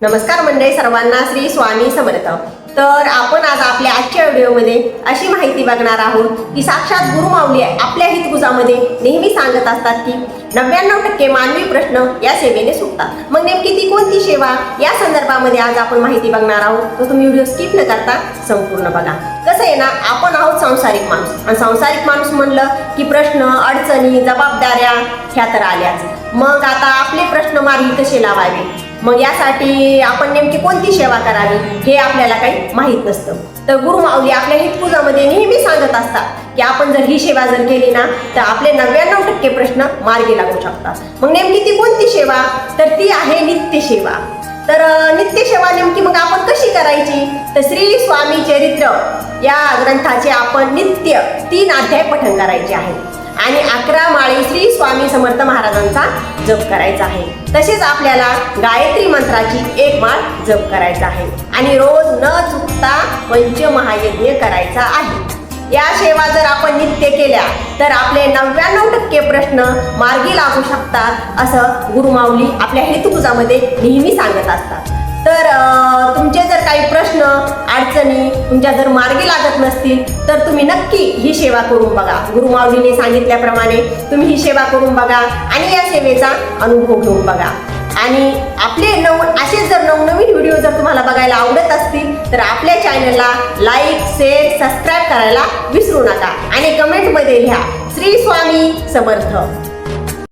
नमस्कार मंडळी सर्वांना, श्री स्वामी समर्थ। तर आपण आज आपल्या आजच्या व्हिडिओमध्ये अशी माहिती बघणार आहोत की साक्षात गुरुमाऊली आपल्या हितगुजामध्ये नेहमी सांगत असतात की 99% मानवी प्रश्न या सेवेने सुटतात। मग नेमकी ती कोणती सेवा, या संदर्भामध्ये आज आपण माहिती बघणार आहोत। तर तुम्ही व्हिडिओ स्किप न करता संपूर्ण बघा। कसं आहे ना, आपण आहोत सांसारिक माणूस आणि सांसारिक माणूस म्हणलं की प्रश्न, अडचणी, जबाबदाऱ्या ह्या तर आल्याच। मग आता आपले प्रश्न मार्गी कसे लावावे, मग यासाठी आपण नेमकी कोणती सेवा करावी हे आपल्याला काही माहीत नसतं। तर गुरुमाऊली आपल्या हितगुजामध्ये नेहमी सांगत असतात की आपण जर ही सेवा जर केली ना तर आपले 99% प्रश्न मार्गी लागू शकतात। मग नेमकी ती कोणती सेवा, तर ती आहे नित्य सेवा। तर नित्य सेवा नेमकी मग आपण कशी करायची, तर श्री स्वामी चरित्र या ग्रंथाचे आपण नित्य 3 अध्याय पठण करायचे आहे आणि 11 माळी श्री स्वामी समर्थ महाराजांचा जप करायचा आहे। तसेच आपल्याला गायत्री मंत्राची 1 माळ जप करायचा आहे आणि रोज न चुकता पंचमहायज्ञ करायचा आहे। या सेवा जर आपण नित्य केल्या तर आपले 99% प्रश्न मार्गी लागू शकतात, असं गुरुमाऊली आपल्या हितगुजामध्ये नेहमी सांगत असतात। तर तुमचे जर काही प्रश्न, अडचणी तुमच्या जर मार्गी लागत नसतील तर तुम्ही नक्की ही सेवा करून बघा। गुरुमाऊलीने सांगितल्याप्रमाणे तुम्ही ही सेवा करून बघा आणि या सेवेचा अनुभव घेऊन बघा। आणि आपले असे जर नवनवीन व्हिडिओ जर तुम्हाला बघायला आवडत असतील तर आपल्या चॅनलला लाईक, शेअर, सबस्क्राईब करायला विसरू नका आणि कमेंटमध्ये लिहा श्री स्वामी समर्थ।